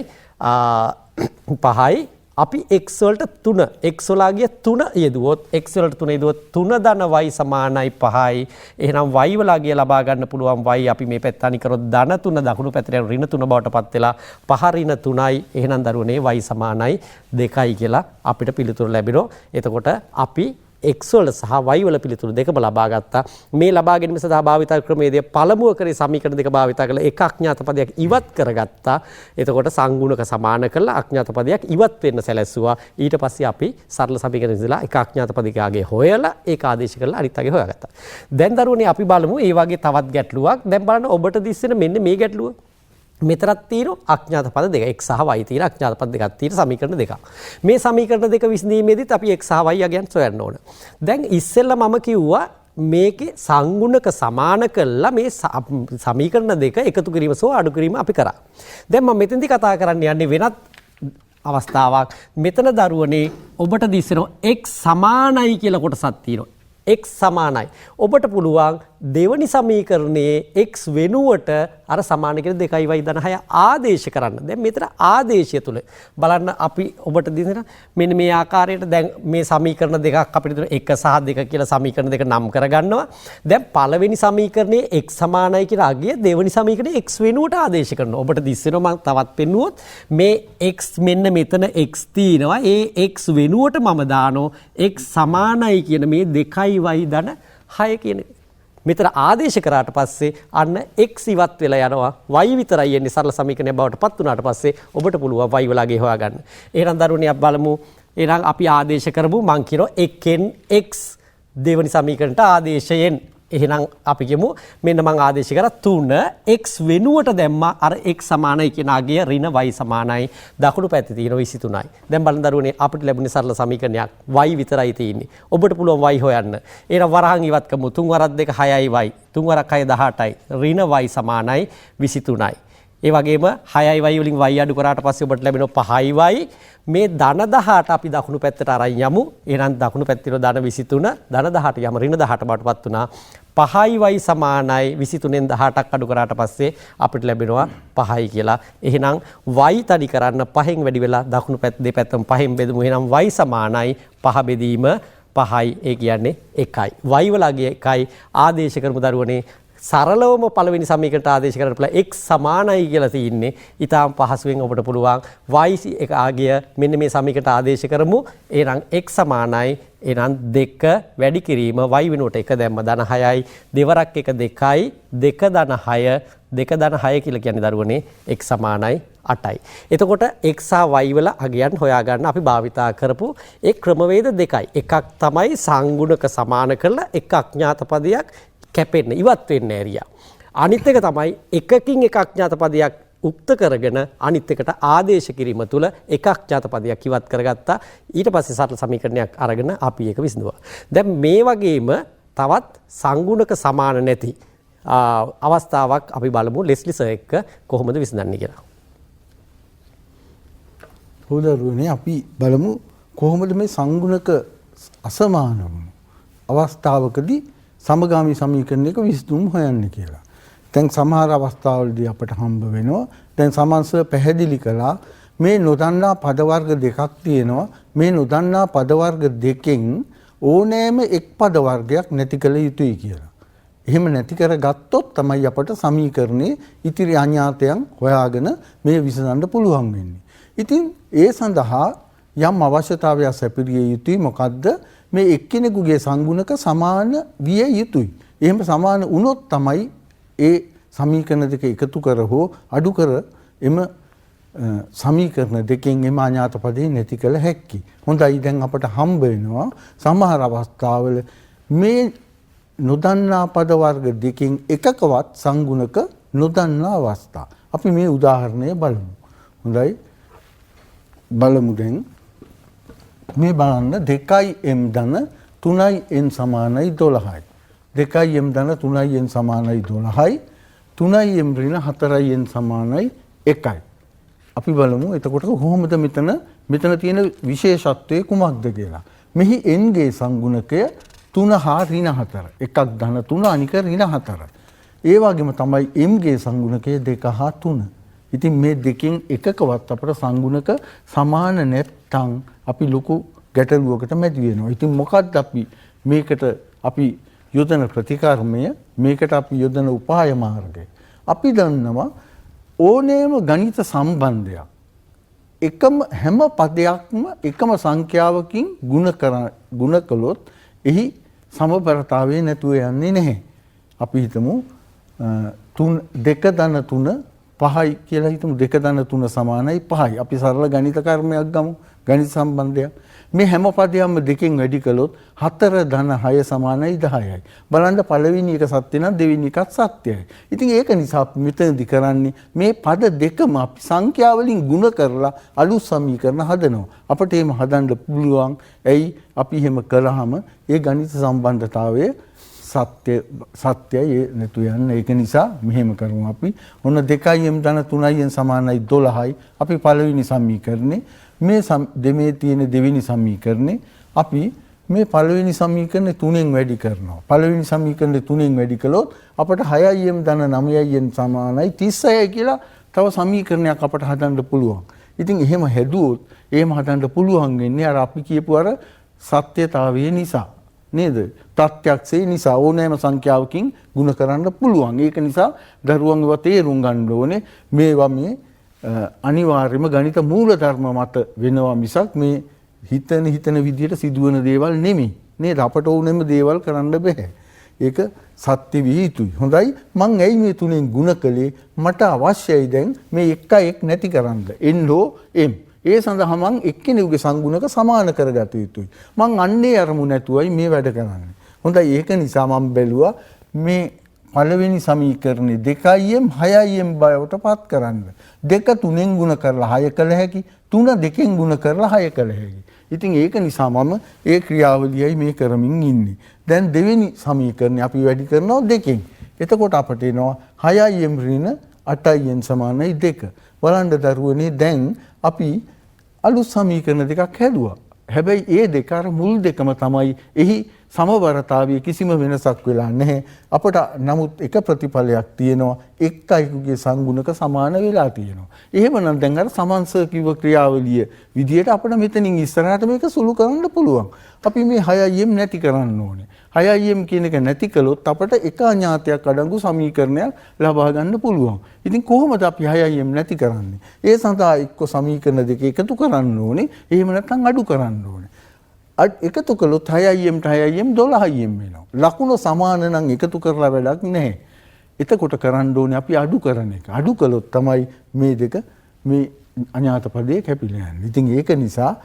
5යි. අපි x වලට 3 x වල අගය 3 යෙදුවොත් x වලට 3 යෙදුවොත් 3 ධන y සමානයි 5යි. එහෙනම් y වල අගය ලබා ගන්න පුළුවන් y අපි මේ පැත්ත අනි කරොත් ධන 3 දකුණු පැත්තට යන ඍණ 3 බවට පත් වෙලා 5 ඍණ 3යි. එහෙනම් දරුවනේ y සමානයි 2යි කියලා අපිට පිළිතුරු ලැබෙනවා. එතකොට අපි x වල සහ y වල පිළිතුරු දෙකම ලබා ගත්තා. මේ ලබා ගැනීම සඳහා භාවිත ක්‍රමයේදී පළමුව කරේ සමීකරණ දෙක භාවිත කරලා එක අඥාත පදයක් ඉවත් කරගත්තා. එතකොට සංගුණක සමාන කරලා අඥාත පදයක් ඉවත් වෙන්න සැලැස්සුවා. ඊට පස්සේ අපි සරල සමීකරණ ඉඳලා එක අඥාත පදයකගේ හොයලා ඒක ආදේශ කරලා අනිත් අගේ හොයාගත්තා. දැන් දරුවනේ අපි බලමු මේ වගේ තවත් ගැටලුවක්. දැන් බලන්න ඔබට දිස්සෙන මෙන්න මේ ගැටලුව. මෙතරක් තියෙන අඥාත පද දෙක x සහ y තියෙන අඥාත පද දෙකක් තියෙන සමීකරණ දෙකක්. මේ සමීකරණ දෙක විසඳීමේදීත් අපි x සහ y යගයන් සොයන්න ඕන. දැන් ඉස්සෙල්ලා මම කිව්වා මේකේ සංගුණක සමාන කළා මේ සමීකරණ දෙක එකතු කිරීම සෝ අඩු කිරීම අපි කරා. දැන් මම මෙතෙන්දී කතා කරන්න යන්නේ වෙනත් අවස්ථාවක්. මෙතන දරුවනේ ඔබට දිස්සෙනවා x සමානයි කියලා කොටසක් තියෙනවා. x සමානයි. ඔබට පුළුවන් දෙවනි සමීකරණයේ x වෙනුවට අර සමාන කියන 2y ධන 6 ආදේශ කරන්න. දැන් මෙතන ආදේශය තුල බලන්න අපි ඔබට දෙන මෙන්න මේ ආකාරයට දැන් මේ සමීකරණ දෙකක් අපිට දෙන 1 සහ 2 කියලා සමීකරණ දෙක නම් කරගන්නවා. දැන් පළවෙනි සමීකරණයේ x සමානයි කියලා අගය දෙවනි සමීකරණයේ x වෙනුවට ආදේශ කරනවා. ඔබට දිස්සෙනවා මම තවත් පෙන්නුවොත් මේ x මෙන්න මෙතන x තියෙනවා. ඒ x වෙනුවට මම දානෝ x සමානයි කියන මේ 2y ධන 6 කියන මෙතන ආදේශ කරාට පස්සේ අන්න x ඉවත් වෙලා යනවා y විතරයි එන්නේ සරල සමීකරණය බවට පත් වුණාට පස්සේ ඔබට පුළුවන් y වලගේ හොයාගන්න. එහෙනම් දරුවනේ අපි බලමු. එහෙනම් අපි ආදේශ කරමු මං කියනවා 1න් x දෙවෙනි සමීකරණයට ආදේශයෙන්. එහෙනම් අපි කියමු මෙන්න මං ආදේශ කරා 3x වෙනුවට දැම්මා අර x සමානයි කියන අගය ඍණ y සමානයි දකුණු පැත්තේ තියෙන 23යි. දැන් බලන්න දරුවනේ අපිට ලැබුණේ සරල සමීකරණයක් y විතරයි තියෙන්නේ. ඔබට පුළුවන් y හොයන්න. එහෙනම් වරහන් ඉවත් කරමු 3 වරක් 2 6යි y 3 වරක් 6 18යි ඍණ y සමානයි 23යි. ඒ වගේම 6යි y වලින් y අඩු කරාට පස්සේ ඔබට ලැබෙනවා 5යි y. මේ ධන 18 අපි දකුණු පැත්තට අරන් යමු. එහෙනම් දකුණු පැත්තේ ධන 23 ධන 18 යම ඍණ 18 බවටපත් වුණා. 5යි y සමානයි 23න් 18ක් අඩු කරාට පස්සේ අපිට ලැබෙනවා 5යි කියලා. එහෙනම් y තනි කරන්න 5න් වැඩි වෙලා දකුණු පැත්ත දෙපැත්තම 5න් බෙදමු. එහෙනම් y සමානයි 5 බෙදීම 5යි. ඒ කියන්නේ 1යි. y වලගේ 1යි ආදේශ කරමු දරුවනේ. සරලවම පළවෙනි සමීකරණයට ආදේශ කරන්න පුළුවන් x සමානයි කියලා තියෙන්නේ. ඊටාම් පහසුවෙන් ඔබට පුළුවන් y එක ආගය මෙන්න මේ සමීකරණයට ආදේශ කරමු. එහෙනම් x සමානයි එහෙනම් 2 වැඩි කිරීම y වෙනුවට 1 දැම්ම ධන 6යි දෙවරක් 1 2යි 2 ධන 6 2 ධන 6 කියලා කියන්නේ දරුවනේ x සමානයි 8යි. එතකොට x සහ y වල අගයන් හොයාගන්න අපි භාවිතා කරපු ඒ ක්‍රමවේද දෙකයි. එකක් තමයි සංගුණක සමාන කරලා එක අඥාත පදයක් කැපෙන්න ඉවත් වෙන්න ඇරියා. අනිත් එක තමයි එකකින් එක අඥාත පදයක් උක්ත කරගෙන අනිත් එකට ආදේශ කිරීම තුළ එක අඥාත පදයක් ඉවත් කරගත්තා. ඊට පස්සේ සරල සමීකරණයක් අරගෙන අපි ඒක විසඳුවා. දැන් මේ වගේම තවත් සංගුණක සමාන නැති අවස්ථාවක් අපි බලමු ලෙස්ලි සර් එක්ක කොහොමද විසඳන්නේ කියලා. හොඳරුවනේ අපි බලමු කොහොමද මේ සංගුණක අසමාන වුණු අවස්ථාවකදී සමගාමී සමීකරණයක විසඳුම් හොයන්න කියලා. දැන් සමහර අවස්ථාවලදී අපට හම්බ වෙනවා. දැන් සමන්ස පැහැදිලි කළා මේ නොදන්නා පද වර්ග දෙකක් තියෙනවා. මේ නොදන්නා පද වර්ග දෙකෙන් ඕනෑම එක් පද වර්ගයක් නැති කළ යුතුයි කියලා. එහෙම නැති කරගත්තොත් තමයි අපට සමීකරණයේ ඉතිරි අඥාතයන් හොයාගෙන මේ විසඳන්න පුළුවන් වෙන්නේ. ඉතින් ඒ සඳහා යම් අවශ්‍යතාවයක් සැපිරිය යුතුයි. මොකද්ද? මේ එක්කෙනෙකුගේ සංගුණක සමාන විය යුතුයි. එහෙම සමාන වුණොත් තමයි ඒ සමීකරණ දෙක එකතු කර හෝ අඩු කර එම සමීකරණ දෙකෙන් එම අඥාත පදේ නැති කළ හැකි. හොඳයි දැන් අපට හම්බ වෙනවා සමහර අවස්ථාවල මේ නොදන්නා පද වර්ග දෙකෙන් එකකවත් සංගුණක නොදන්නා අවස්ථා. අපි මේ උදාහරණය බලමු. හොඳයි බලමු දැන් මේ බලන්න 2m ධන 3n සමානයි 12යි. 2m ධන 3n සමානයි 12යි. 3m ඍණ 4n සමානයි 1යි. අපි බලමු එතකොට කොහොමද මෙතන තියෙන විශේෂත්වය කුමක්ද කියලා. මෙහි n ගේ සංගුණකය 3 හා ඍණ 4. එකක් ධන 3 අනික ඍණ 4. ඒ වගේම තමයි m ගේ සංගුණකය 2 හා 3. ඉතින් මේ දෙකෙන් එකකවත් අපට සංගුණක සමාන නැත්නම් අපි ලොකු ගැටලුවකට මැදි වෙනවා. ඉතින් මොකක්ද අපි මේකට අපි යොදන ප්‍රතිකර්මය, මේකට අපි යොදන උපාය මාර්ගය. අපි දන්නවා ඕනෑම ගණිත සම්බන්ධයක් එකම හැම පදයක්ම එකම සංඛ්‍යාවකින් ගුණ කළොත් එහි සමබරතාවය නැතුව යන්නේ නැහැ. අපි හිතමු 2 ධන 3 5යි කියලා හිතමු. 2 ධන 3 සමානයි 5යි. අපි සරල ගණිත කර්මයක් ගමු. ගණිත සම්බන්ධයක්. මේ හැම පදයක්ම දෙකෙන් වැඩි කළොත් 4 ධන 6 සමානයි 10යි. බලන්න පළවෙනි එක සත්‍ය නම් දෙවෙනි එකත් සත්‍යයි. ඉතින් ඒක නිසා අපි මෙතනදි කරන්නේ මේ පද දෙකම අපි සංඛ්‍යා වලින් ಗುಣ කරලා අලුත් සමීකරණ හදනවා. අපිට එහෙම හදන්න පුළුවන්. ඇයි අපි එහෙම කළාම ඒ ගණිත සම්බන්ධතාවය සත්‍යයි නැතු යන. ඒක නිසා මෙහෙම කරමු අපි. ඔන්න 2m ධන 3m සමානයි 12යි. අපි පළවෙනි සමීකරණේ මේ තියෙන දෙවෙනි සමීකරණේ අපි මේ පළවෙනි සමීකරණේ 3ෙන් වැඩි කරනවා. පළවෙනි සමීකරණේ 3ෙන් වැඩි කළොත් අපට 6m ධන 9m සමානයි 36යි කියලා තව සමීකරණයක් අපට හදන්න පුළුවන්. ඉතින් එහෙම හැදුවොත් එහෙම හදන්න පුළුවන් වෙන්නේ අර අපි කියපු අර සත්‍යතාවය නිසා. නේද? ප්‍රත්‍යක්ෂේ නිසා ඕනෑම සංඛ්‍යාවකින් ಗುಣ කරන්න පුළුවන්. ඒක නිසා දරුවන්ව තේරුම් ගන්න ඕනේ මේවා මේ අනිවාර්යයෙන්ම ගණිත මූලධර්ම මත වෙනවා මිසක් මේ හිතන විදියට සිදුවන දේවල් නෙමෙයි. නේද? අපට ඕනෙම දේවල් කරන්න බෑ. ඒක සත්‍ය විය යුතුයි. හොඳයි මං ඇයි මේ තුනෙන් ಗುಣ කළේ මට අවශ්‍යයි දැන් මේ එක නැති කරන්න. එන්නෝ එම්. ඒ සඳහා මං එක්කෙනෙකුගේ සංගුණක සමාන කරගත යුතුයි. මං අන්නේ අරමුණ නැතුවයි මේ වැඩ කරන්නේ. හොඳයි ඒක නිසා මම බැලුවා මේ පළවෙනි සමීකරණේ 2m 6m බවට පත් කරන්න. 2 3ෙන් ගුණ කරලා 6 කළ හැකි. 3 2ෙන් ගුණ කරලා 6 කළ හැකි. ඉතින් ඒක නිසා මම ඒ ක්‍රියාවලියයි මේ කරමින් ඉන්නේ. දැන් දෙවෙනි සමීකරණය අපි වැඩි කරනවා 2කින්. එතකොට අපට එනවා 6m ඍණ 8n සමානයි 2. බලන්න දරුවනේ දැන් අපි අලුත් සමීකරණ දෙකක් හැදුවා. හැබැයි ඒ දෙක අර මුල් දෙකම තමයි එහි සමබරතාවයේ කිසිම වෙනසක් වෙලා නැහැ. අපට නමුත් එක ප්‍රතිඵලයක් තියෙනවා එක් අයෙකුගේ සංගුණක සමාන වෙලා තියෙනවා. එහෙමනම් දැන් අර සමන්ස කිව්ව ක්‍රියාවලිය විදියට අපිට මෙතනින් ඉස්සරහට මේක සුළු කරන්න පුළුවන්. අපි මේ 6im නැති කරන්න ඕනේ. 6im කියන එක නැති කළොත් අපට එක අඥාතයක් අඩංගු සමීකරණයක් ලබා ගන්න පුළුවන්. ඉතින් කොහොමද අපි 6im නැති කරන්නේ? ඒ සඳහා එක්ක සමීකරණ දෙක එකතු කරන්න ඕනේ. එහෙම නැත්නම් අඩු කරන්න ඕනේ. එකතු කළොත් 6im 6im 12im වෙනවා. ලකුණු සමාන නම් එකතු කරලා වැඩක් නැහැ. එතකොට කරන්න ඕනේ අපි අඩු කරන එක. අඩු කළොත් තමයි මේ දෙක මේ අඥාත පදයේ කැපිලා යන්නේ. ඉතින් ඒක නිසා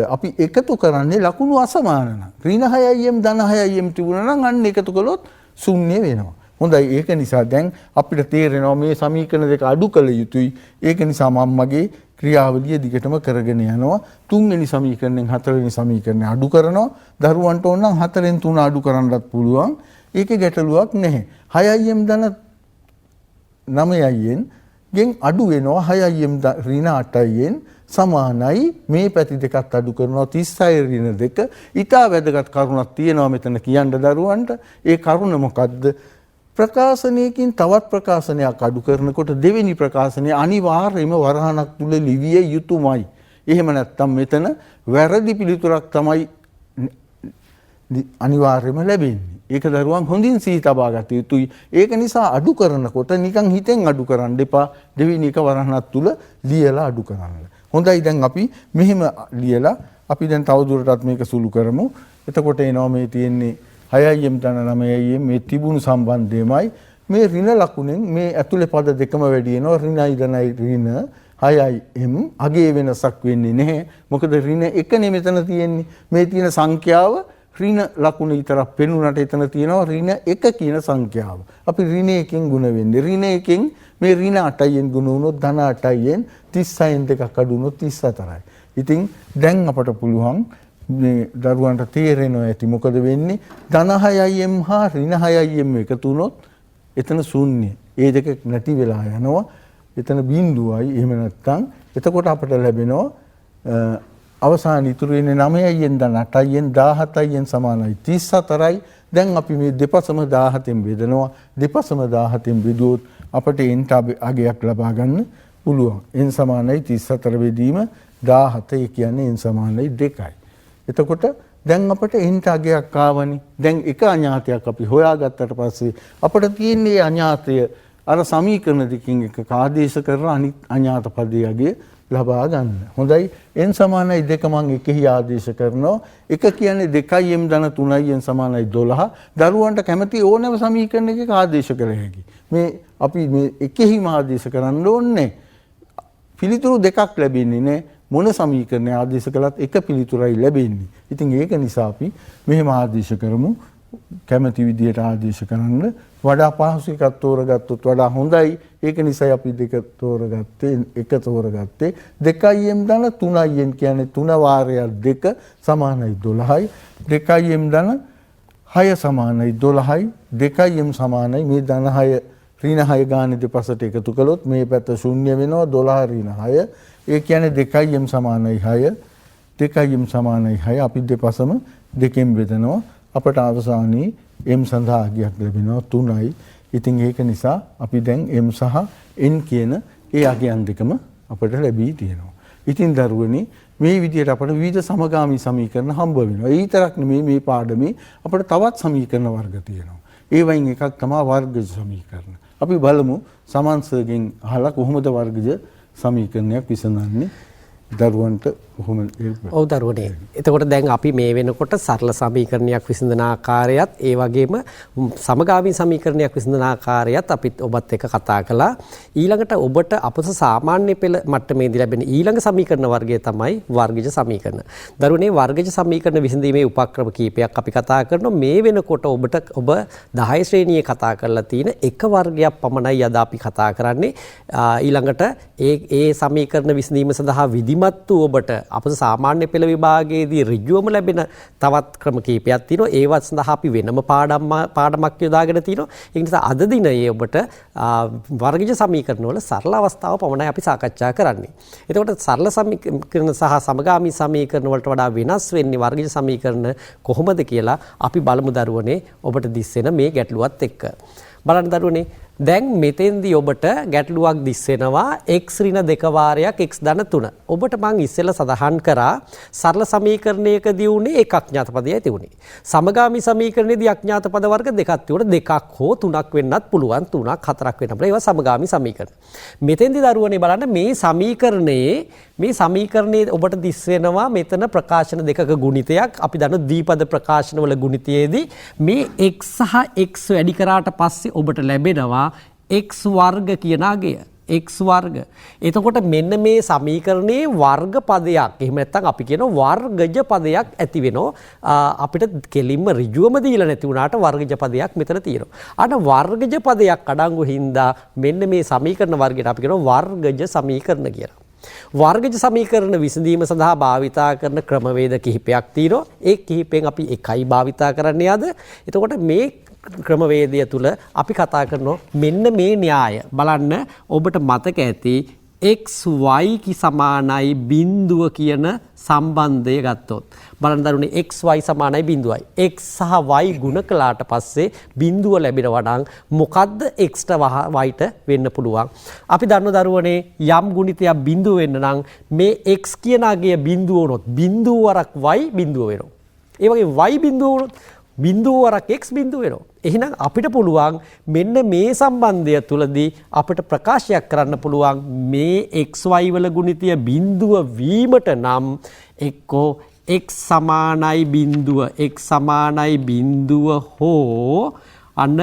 අපි එකතු කරන්නේ ලකුණු අසමාන නම්. ඍණ 6im ධන 6im තිබුණා නම් අන්න එකතු කළොත් ශුන්‍ය වෙනවා. හොඳයි ඒක නිසා දැන් අපිට තේරෙනවා මේ සමීකරණ දෙක අඩු කළ යුතුයි. ඒක නිසා මම මගේ ක්‍රියාවලිය දිගටම කරගෙන යනවා. තුන්වෙනි සමීකරණයෙන් හතරවෙනි සමීකරණය අඩු කරනවා. දරුවන්ට ඕන නම් 4ෙන් 3 අඩු කරන්නත් පුළුවන්. ඒකේ ගැටලුවක් නැහැ. 6im ධන 9im ගෙන් අඩු වෙනවා 6im ඍණ 8im සමානයි මේ පැති දෙකත් අඩු කරනවා 36 ඍණ 2. ඊටා වැදගත් කරුණක් තියෙනවා මෙතන කියන්න දරුවන්ට. ඒ කරුණ මොකද්ද? ප්‍රකාශනයකින් තවත් ප්‍රකාශනයක් අඩු කරනකොට දෙවෙනි ප්‍රකාශනය අනිවාර්යයෙන්ම වරහණක් තුල ලිවිය යුතුමයි. එහෙම නැත්නම් මෙතන වැරදි පිළිතුරක් තමයි අනිවාර්යයෙන්ම ලැබෙන්නේ. ඒක දරුවන් හොඳින් සිහි තබා ගත යුතුයි. ඒක නිසා අඩු කරනකොට නිකන් හිතෙන් අඩු කරන්න එපා. දෙවෙනි එක වරහණක් තුල ලියලා අඩු කරන්න. හොඳයි දැන් අපි මෙහෙම ලියලා අපි දැන් තවදුරටත් මේක සුළු කරමු. එතකොට එනවා මේ තියෙන්නේ 6im ධන 9im මේ තිබුණු සම්බන්ධයමයි මේ ඍණ ලකුණෙන් මේ ඇතුලේ පද දෙකම වැඩි වෙනවා ඍණයි ධනයි ඍණ 6im අගේ වෙනසක් වෙන්නේ නැහැ. මොකද ඍණ එකනේ මෙතන තියෙන්නේ. මේ තියෙන සංඛ්‍යාව ඍණ ලකුණ විතරක් පෙන්වුනට එතන තියෙනවා ඍණ 1 කියන සංඛ්‍යාව. අපි ඍණ 1කින් ගුණ වෙන්නේ. ඍණ 1කින් මේ ඍණ 8යෙන් ගුණ වුණොත් ධන 8යෙන් 36න් දෙකක් අඩු වුණොත් 34යි. ඉතින් දැන් අපට පුළුවන් මේ දරුවන්ට තේරෙනවා ඇති මොකද වෙන්නේ ධන 6im හා ඍණ 6im එකතු වුණොත් එතන ශූන්‍ය. ඒ දෙක නැති වෙලා යනවා. එතන බිඳුවයි. එහෙම නැත්නම් එතකොට අපට ලැබෙනවා අවසාන ඉතුරු වෙන්නේ 9යෙන් ධන 8යෙන් 17යෙන් සමානයි 34යි. දැන් අපි මේ දෙපසම 17න් බෙදනවා. දෙපසම 17න් බෙදුවොත් අපට එන්ට අගයක් ලබා ගන්න පුළුවන්. n සමානයි 34 බෙදීම 17 ඒ කියන්නේ n සමානයි 2යි. එතකොට දැන් අපට එන්ට අගයක් ආවනේ. දැන් එක අඥාතයක් අපි හොයාගත්තට පස්සේ අපට තියෙන්නේ අඥාතය අර සමීකරණ දෙකකින් එකක ආදේශ කරලා අනිත් අඥාත පදයේ අගය ලබා ගන්න. හොඳයි n සමානයි 2 මම එකෙහි ආදේශ කරනවා. එක කියන්නේ 2im ධන 3im සමානයි 12. දරුවන්ට කැමති ඕනෑම සමීකරණයක ආදේශ කළ හැකි. මේ අපි මේ එකෙහිම ආදේශ කරන්න ඕනේ. පිළිතුරු දෙකක් ලැබෙන්නේ නැහැ. මොන සමීකරණය ආදේශ කළත් එක පිළිතුරයි ලැබෙන්නේ. ඉතින් ඒක නිසා අපි මෙහෙම ආදේශ කරමු. කැමති විදියට ආදේශ කරන්න වඩා පහසු එකක් තෝරගත්තොත් වඩා හොඳයි. ඒක නිසා අපි දෙක තෝරගත්තේ එක තෝරගත්තේ 2im ධන 3im කියන්නේ 3 වාරයක් 2 සමානයි 12යි. 2im ධන 6 සමානයි 12යි. 2im සමානයි මේ ධන 6 ඍණ 6 ගානේ දෙපසට එකතු කළොත් මේ පැත්ත ශූන්‍ය වෙනවා 12 ඍණ 6. ඒ කියන්නේ 2im සමානයි 6. 2im සමානයි 6. අපි දෙපසම දෙකෙන් බෙදනවා. අපට අවසානයේ m සඳහා අගයක් ලැබෙනවා 3යි. ඉතින් ඒක නිසා අපි දැන් m සහ n කියන ඒ අගයන් දෙකම අපට ලැබී තියෙනවා. ඉතින් දරුවනේ මේ විදිහට අපට විවිධ සමගාමී සමීකරණ හම්බ වෙනවා. ඒ විතරක් නෙමෙයි මේ පාඩමේ අපට තවත් සමීකරණ වර්ග තියෙනවා. ඒ වයින් එකක් තමයි වර්ගජ සමීකරණ. අපි බලමු සමන්සර්ගෙන් අහලා කොහොමද වර්ගජ සමීකරණයක් විසඳන්නේ දරුවන්ට කොහොමද ඔව් දරුවනේ. එතකොට දැන් අපි මේ වෙනකොට සරල සමීකරණයක් විසඳන ආකාරයත් ඒ වගේම සමගාමී සමීකරණයක් විසඳන ආකාරයත් අපිත් ඔබත් එක්ක කතා කළා. ඊළඟට ඔබට අපස සාමාන්‍ය පෙළ මට්ටමේදී ලැබෙන ඊළඟ සමීකරණ වර්ගය තමයි වර්ගජ සමීකරණ. දරුවනේ වර්ගජ සමීකරණ විසඳීමේ උපක්‍රම කීපයක් අපි කතා කරනවා. මේ වෙනකොට ඔබ 10 ශ්‍රේණියේ කතා කරලා තියෙන එක වර්ගයක් පමණයි අද අපි කතා කරන්නේ. ඊළඟට ඒ සමීකරණ විසඳීම සඳහා විධිමත් වූ ඔබට අපේ සාමාන්‍ය පෙළ විභාගයේදී ඍජුවම ලැබෙන තවත් ක්‍රම කීපයක් තියෙනවා. ඒවත් සඳහා අපි වෙනම පාඩමක් යොදාගෙන තියෙනවා. ඒ නිසා අද දිනයේ ඔබට වර්ගජ සමීකරණ වල සරල අවස්ථාව පමණයි අපි සාකච්ඡා කරන්නේ. එතකොට සරල සමීකරණ සහ සමගාමී සමීකරණ වලට වඩා වෙනස් වෙන්නේ වර්ගජ සමීකරණ කොහොමද කියලා අපි බලමු දරුවනේ ඔබට දිස්සෙන මේ ගැටලුවත් එක්ක. බලන්න දරුවනේ දැන් මෙතෙන්දී ඔබට ගැටලුවක් දිස්සෙනවා x ඍණ 2 වාරයක් x ධන 3. ඔබට මං ඉස්සෙල්ලා සඳහන් කරා සරල සමීකරණයකදී උනේ එකක් අඥාත පදයයි තිබුණේ. සමගාමී සමීකරණයේදී අඥාත පද වර්ග දෙකක් තිබුණා. දෙකක් හෝ තුනක් වෙන්නත් පුළුවන්. තුනක් හතරක් වෙන්න පුළුවන්. ඒවා සමගාමී සමීකරණ. මෙතෙන්දී දරුවනේ බලන්න මේ සමීකරණයේ ඔබට දිස්සෙනවා මෙතන ප්‍රකාශන දෙකක ගුණිතයක්. අපි දන්න දීපද ප්‍රකාශනවල ගුණිතයේදී මේ x සහ x වැඩි කරාට පස්සේ ඔබට ලැබෙනවා x වර්ග කියන අගය x වර්ග. එතකොට මෙන්න මේ සමීකරණයේ වර්ග පදයක් එහෙම නැත්නම් අපි කියන වර්ගජ පදයක් ඇති වෙනවා. අපිට කෙලින්ම ඍජුවම දීලා නැති වුණාට වර්ගජ පදයක් මෙතන තියෙනවා. අන්න වර්ගජ පදයක් අඩංගු හින්දා මෙන්න මේ සමීකරණ වර්ගයට අපි කියනවා වර්ගජ සමීකරණ කියලා. වර්ගජ සමීකරණ විසඳීම සඳහා භාවිතා කරන ක්‍රමවේද කිහිපයක් තියෙනවා. ඒ කිහිපෙන් අපි එකයි භාවිතා කරන්නේ අද. එතකොට මේ ක්‍රමවේදය තුල අපි කතා කරනවා මෙන්න මේ න්‍යාය. බලන්න ඔබට මතක ඇති xy කි සමානයි බිඳුව කියන සම්බන්ධය ගත්තොත් බලන්න දරුවනේ xy සමානයි බිඳුවයි. x සහ y ගුණ කළාට පස්සේ බිඳුව ලැබෙනවා නම් මොකද්ද x ට y ට වෙන්න පුළුවන්? අපි දන්න දරුවනේ යම් ගුණිතයක් බිඳුව වෙන්න නම් මේ x කියන අගය බිඳුව වුණොත් බිඳුව වරක් y බිඳුව වෙනවා. ඒ වගේ y බිඳුව වුණොත් බිඳුව වරක් x බිඳුව වෙනවා. එහෙනම් අපිට පුළුවන් මෙන්න මේ සම්බන්ධය තුලදී අපිට ප්‍රකාශයක් කරන්න පුළුවන් මේ xy වල ගුණිතය බිඳුව වීමට නම් එක්කෝ x සමානයි බිඳුව හෝ අන්න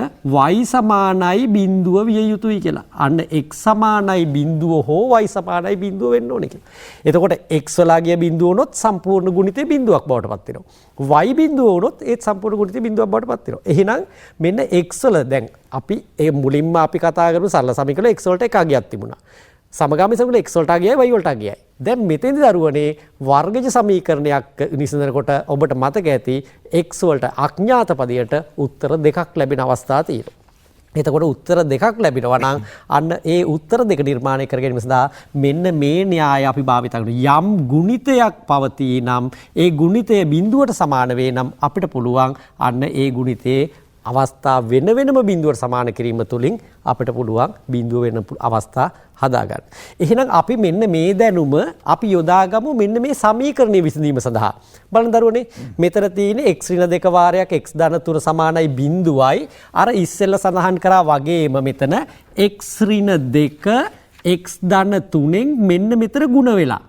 y සමානයි බිඳුව විය යුතුයි කියලා. අන්න x සමානයි බිඳුව හෝ y සමානයි බිඳුව වෙන්න ඕනේ කියලා. එතකොට x වලා ගිය බිඳුව වුණොත් සම්පූර්ණ ගුණිතේ බිඳුවක් බවට පත් වෙනවා. y බිඳුව වුණොත් ඒත් සම්පූර්ණ ගුණිතේ බිඳුවක් බවට පත් වෙනවා. එහෙනම් මෙන්න x වල දැන් අපි මුලින්ම අපි කතා කරමු සරල සමීකරණ x වලට එක අගයක් තිබුණා. සමගාමී සමීකරණ x වලට අගයයි y වලට අගයයි. දැන් මෙතෙන්දී දරුවනේ වර්ගජ සමීකරණයක් විසඳනකොට ඔබට මතක ඇති x වලට අඥාත පදයට උත්තර දෙකක් ලැබෙන අවස්ථා තියෙනවා. එතකොට උත්තර දෙකක් ලැබෙනවා නම් අන්න ඒ උත්තර දෙක නිර්මාණය කර ගැනීම සඳහා මෙන්න මේ න්‍යාය අපි භාවිත කරනවා. යම් ගුණිතයක් පවතී නම් ඒ ගුණිතය බිඳුවට සමාන වේ නම් අපිට පුළුවන් අන්න ඒ ගුණිතේ අවස්ථා වෙන වෙනම බිඳුවට සමාන කිරීම තුළින් අපිට පුළුවන් බිඳුව වෙන අවස්ථා හදාගන්න. එහෙනම් අපි මෙන්න මේ දැනුම අපි යොදාගමු මෙන්න මේ සමීකරණය විසඳීම සඳහා. බලන්න දරුවනේ මෙතන තියෙන x ඍණ 2 වාරයක් x ධන 3 සමානයි බිඳුවයි. අර ඉස්සෙල්ලා සඳහන් කරා වගේම මෙතන x ඍණ 2 x ධන 3න් මෙන්න මෙතන ಗುಣ වෙලා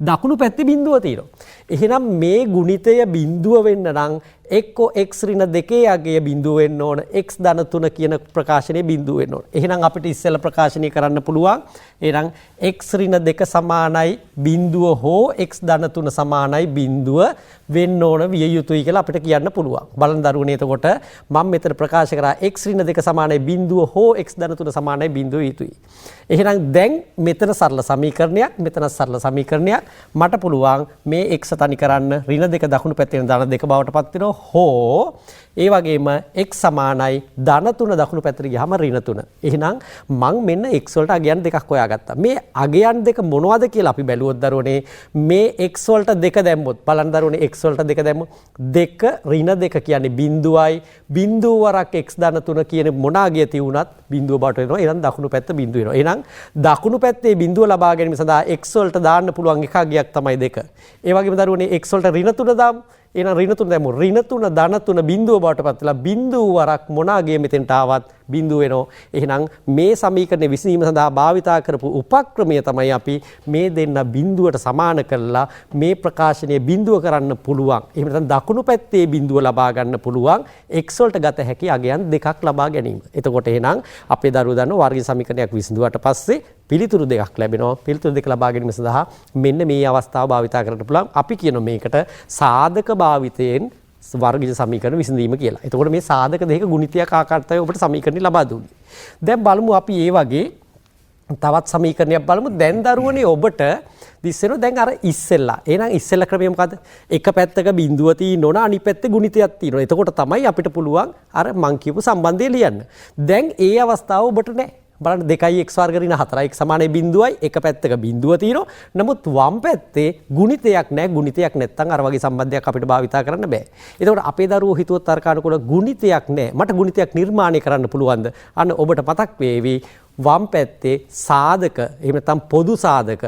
දකුණු පැත්තේ බිඳුව තියෙනවා. එහෙනම් මේ ගුණිතය බිඳුව වෙන්න නම් එක්කෝ x ඍණ 2 අගය බිඳුව වෙන්න ඕන x ධන 3 කියන ප්‍රකාශනයේ බිඳුව වෙන්න ඕන. එහෙනම් අපිට ඉස්සෙල්ලා ප්‍රකාශනය කරන්න පුළුවන්. එහෙනම් x ඍණ 2 සමානයි බිඳුව හෝ x ධන 3 සමානයි බිඳුව වෙන්න ඕන විය යුතුයි කියලා අපිට කියන්න පුළුවන්. බලන්න දරුවනේ එතකොට මම මෙතන ප්‍රකාශ කරා x ඍණ 2 සමානයි බිඳුව හෝ x ධන 3 සමානයි බිඳුව යුතුයි. එහෙනම් දැන් මෙතන සරල සමීකරණයක් මෙතන සරල සමීකරණයක් මට පුළුවන් මේ x තනි කරන්න ඍණ 2 දකුණු පැත්තේ ධන 2 බවට පත් වෙනවා හෝ ඒ වගේම x සමානයි ධන 3 දකුණු පැත්තට ගියාම ඍණ 3. එහෙනම් මං මෙන්න x වලට අගයන් දෙකක් හොයාගත්තා. මේ අගයන් දෙක මොනවද කියලා අපි බැලුවොත් දරුවනේ මේ x වලට 2 දැම්මොත් බලන්න දරුවනේ x වලට 2 දැම්මොත් 2 ඍණ 2 කියන්නේ බිඳුවයි බිඳුව වරක් x ධන 3 කියන මොන අගය තියුණත් බිඳුව බවට වෙනවා. එහෙනම් දකුණු පැත්ත බිඳුව වෙනවා. එහෙනම් දකුණු පැත්තේ බිඳුව ලබා ගැනීම සඳහා x වලට දාන්න පුළුවන් එක අගයක් තමයි 2. ඒ වගේම දරුවනේ x වලට ඍණ 3 දාමු. එහෙනම් ඍණ 3 දැම්මොත් ඍණ 3 ධන 3 බිඳුව බවට පත් වෙලා බිඳුව වරක් මොනාගේ මෙතෙන්ට ආවත් බිඳුව වෙනවා. එහෙනම් මේ සමීකරණය විසඳීම සඳහා භාවිතා කරපු උපක්‍රමය තමයි අපි මේ දෙන්න බිඳුවට සමාන කරලා මේ ප්‍රකාශනය බිඳුව කරන්න පුළුවන්. එහෙම නැත්නම් දකුණු පැත්තේ බිඳුව ලබා ගන්න පුළුවන් x වලට ගත හැකි අගයන් දෙකක් ලබා ගැනීම. එතකොට එහෙනම් අපේ දරුවෝ දන්නවා වර්ගීය සමීකරණයක් විසඳුවාට පස්සේ පිළිතුරු දෙකක් ලැබෙනවා. පිළිතුරු දෙක ලබා ගැනීම සඳහා මෙන්න මේ අවස්ථාව භාවිතා කරන්න පුළුවන්. අපි කියන මේකට සාධක භාවිතයෙන් වර්ගීය සමීකරණ විසඳීම කියලා. එතකොට මේ සාධක දෙක ගුණිතයක් ආකාරයටයි ඔබට සමීකරණ ලබා දුන්නේ. දැන් බලමු අපි ඒ වගේ තවත් සමීකරණයක් බලමු. දැන් දරුවනේ ඔබට දිස්සෙනවා දැන් අර ඉස්සෙල්ලා. එහෙනම් ඉස්සෙල්ලා ක්‍රමය මොකද්ද? එක පැත්තක බිඳුව තියෙනවනේ අනිත් පැත්තේ ගුණිතයක් තියෙනවා. එතකොට තමයි අපිට පුළුවන් අර මං කියපු සම්බන්ධය ලියන්න. දැන් ඒ අවස්ථාව ඔබට නැහැ. බලන්න 2x වර්ග ඍණ 4x සමානයි බිඳුවයි එක පැත්තක බිඳුව තියෙනවා. නමුත් වම් පැත්තේ ගුණිතයක් නැහැ. ගුණිතයක් නැත්තම් අර වගේ සම්බන්ධයක් අපිට භාවිතා කරන්න බෑ. එතකොට අපේ දරුවෝ හිතුවත් තර්කානුකූල ගුණිතයක් නැහැ. මට ගුණිතයක් නිර්මාණය කරන්න පුළුවන්ද? අන්න ඔබට මතක් වේවි වම් පැත්තේ සාධක එහෙම නැත්නම් පොදු සාධක